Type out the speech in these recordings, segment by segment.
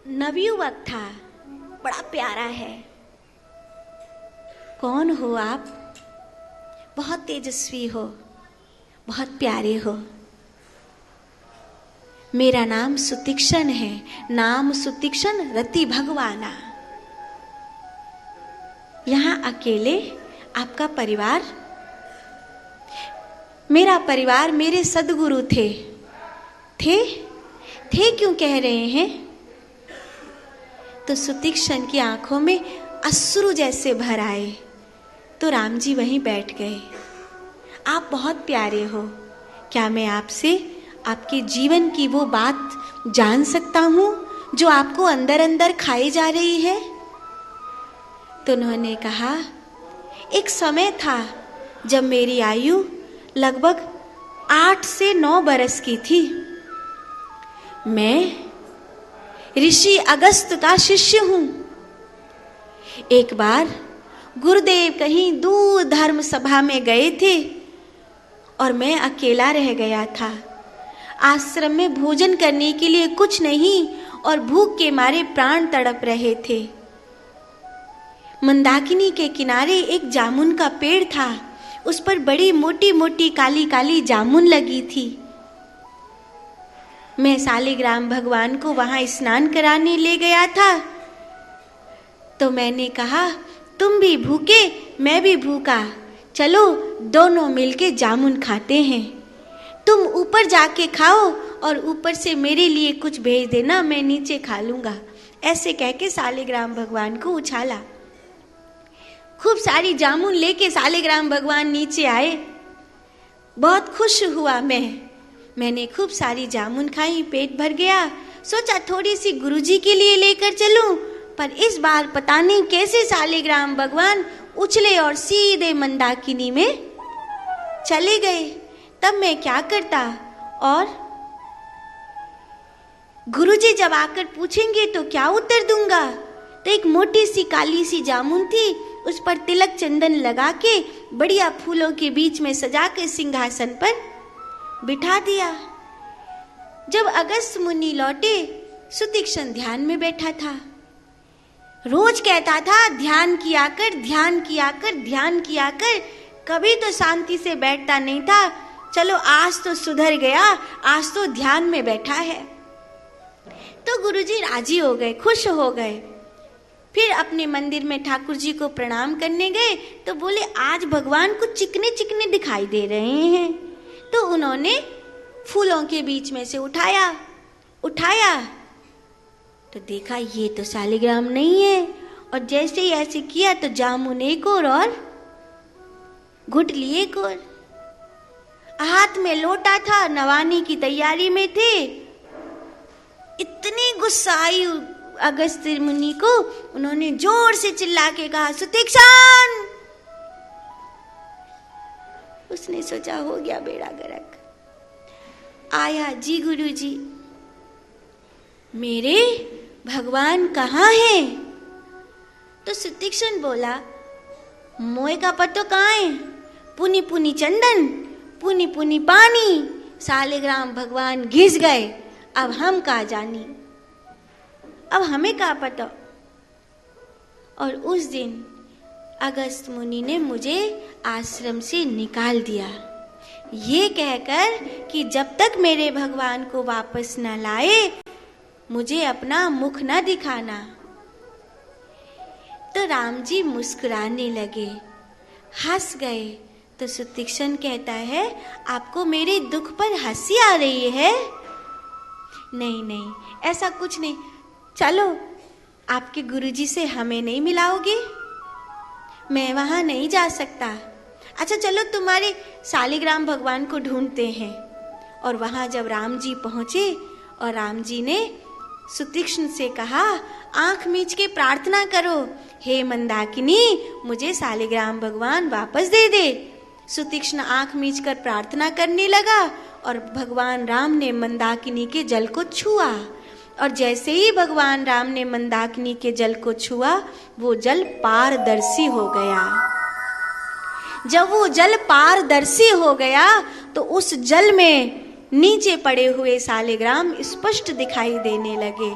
नवयुवक था, बड़ा प्यारा है। कौन हो आप? बहुत तेजस्वी हो, बहुत प्यारे हो। मेरा नाम सुतीक्षण है, नाम सुतीक्षण रति भगवाना। यहाँ अकेले आपका परिवार? मेरा परिवार मेरे सदगुरु थे। थे क्यों कह रहे हैं? तो सुतीक्षण की आंखों में अश्रु जैसे भर आए। तो राम जी वहीं बैठ गए। आप बहुत प्यारे हो, क्या मैं आपसे आपके जीवन की वो बात जान सकता हूँ जो आपको अंदर अंदर खाई जा रही है? तो उन्होंने कहा, एक समय था जब मेरी आयु लगभग 8 से 9 बरस की थी। मैं ऋषि अगस्त का शिष्य हूँ। एक बार गुरुदेव कहीं दूर धर्म सभा में गए थे और मैं अकेला रह गया था। आश्रम में भोजन करने के लिए कुछ नहीं और भूख के मारे प्राण तड़प रहे थे। मंदाकिनी के किनारे एक जामुन का पेड़ था, उस पर बड़ी मोटी मोटी काली काली जामुन लगी थी। मैं शालिग्राम भगवान को वहां स्नान कराने ले गया था। तो मैंने कहा, तुम भी भूखे मैं भी भूखा, चलो दोनों मिलके जामुन खाते हैं। तुम ऊपर जाके खाओ और ऊपर से मेरे लिए कुछ भेज देना, मैं नीचे खा लूंगा। ऐसे कह के शालिग्राम भगवान को उछाला। खूब सारी जामुन लेके शालिग्राम भगवान नीचे आए। बहुत खुश हुआ मैंने खूब सारी जामुन खाई, पेट भर गया। सोचा थोड़ी सी गुरुजी के लिए लेकर चलूं, पर इस बार पता नहीं कैसे शालिग्राम भगवान उछले और सीधे मंदाकिनी में चले गए। तब मैं क्या करता? और गुरुजी जब आकर पूछेंगे तो क्या उत्तर दूंगा? तो एक मोटी सी काली सी जामुन थी, उस पर तिलक चंदन लगा के बढ़िया फूलों के बीच में सजा के सिंहासन पर बिठा दिया। जब अगस्त मुनि लौटे, सुतीक्षण ध्यान में बैठा था। रोज कहता था, ध्यान किया कर, ध्यान किया कर, ध्यान किया कर। कभी तो शांति से बैठता नहीं था। चलो आज तो सुधर गया, आज तो ध्यान में बैठा है। तो गुरुजी राजी हो गए, खुश हो गए। फिर अपने मंदिर में ठाकुर जी को प्रणाम करने गए तो बोले, आज भगवान कुछ चिकने चिकने दिखाई दे रहे हैं। तो उन्होंने फूलों के बीच में से उठाया तो देखा ये तो शालिग्राम नहीं है। और जैसे ही ऐसे किया तो जामुन एक और गुठली एक और। हाथ में लोटा था, नवाने की तैयारी में थे। इतनी गुस्सा आई अगस्त मुनि को, उन्होंने जोर से चिल्ला के कहा, सुतीक्षण! उसने सोचा हो गया बेड़ा गर्क। आया, जी गुरुजी। मेरे भगवान कहाँ हैं? तो सुतीक्षण बोला, मोए का पत्तो कहाँ है? पुनी पुनी चंदन, पुनी पुनी पानी, शालिग्राम भगवान घिस गए। अब हम कहाँ जानी, अब हमें कहाँ पता। और उस दिन अगस्त मुनि ने मुझे आश्रम से निकाल दिया, ये कहकर कि जब तक मेरे भगवान को वापस न लाए मुझे अपना मुख न दिखाना। तो राम जी मुस्कुराने लगे, हंस गए। तो सुतीक्षण कहता है, आपको मेरे दुख पर हंसी आ रही है? नहीं, ऐसा कुछ नहीं। चलो, आपके गुरुजी से हमें नहीं मिलाओगे? मैं वहां नहीं जा सकता। अच्छा चलो, तुम्हारे शालिग्राम भगवान को ढूंढते हैं। और वहां जब राम जी पहुंचे और राम जी ने सुतीक्षण से कहा, आंख मीच के प्रार्थना करो, हे मंदाकिनी मुझे शालिग्राम भगवान वापस दे दे। सुतीक्षण आंख मीच कर प्रार्थना करने लगा और भगवान राम ने मंदाकिनी के जल को छुआ। और जैसे ही भगवान राम ने मंदाकिनी के जल को छुआ, वो जल पारदर्शी हो गया। जब वो जल पारदर्शी हो गया तो उस जल में नीचे पड़े हुए शालिग्राम स्पष्ट दिखाई देने लगे।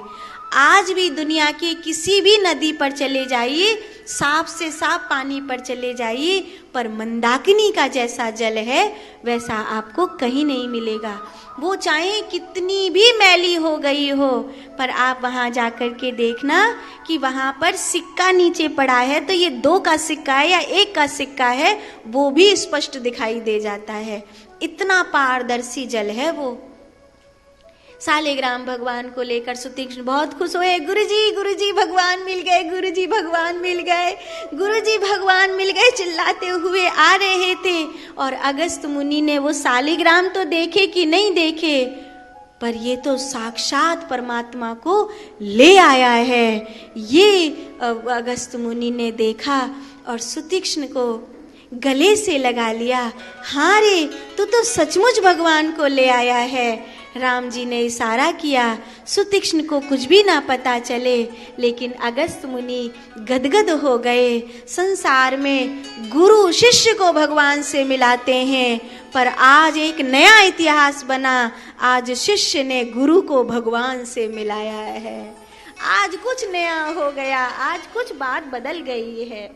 आज भी दुनिया के किसी भी नदी पर चले जाइए, साफ से साफ पानी पर चले जाइए, पर मंदाकिनी का जैसा जल है वैसा आपको कहीं नहीं मिलेगा। वो चाहे कितनी भी मैली हो गई हो, पर आप वहाँ जा कर के देखना कि वहाँ पर सिक्का नीचे पड़ा है, तो ये 2 का सिक्का है या 1 का सिक्का है, वो भी स्पष्ट दिखाई दे जाता है। इतना पारदर्शी जल है वो। सालिग्राम भगवान को लेकर सुतीक्ष्ण बहुत खुश हुए। गुरुजी भगवान मिल गए, गुरुजी भगवान मिल गए, गुरुजी भगवान मिल गए चिल्लाते हुए आ रहे थे। और अगस्त मुनि ने वो सालिग्राम तो देखे कि नहीं देखे, पर ये तो साक्षात परमात्मा को ले आया है। ये अगस्त मुनि ने देखा और सुतीक्ष्ण को गले से लगा लिया। हाँ रे, तू तो सचमुच भगवान को ले आया है। राम जी ने इशारा किया, सुतीक्ष्ण को कुछ भी ना पता चले, लेकिन अगस्त मुनि गदगद हो गए। संसार में गुरु शिष्य को भगवान से मिलाते हैं, पर आज एक नया इतिहास बना। आज शिष्य ने गुरु को भगवान से मिलाया है। आज कुछ नया हो गया, आज कुछ बात बदल गई है।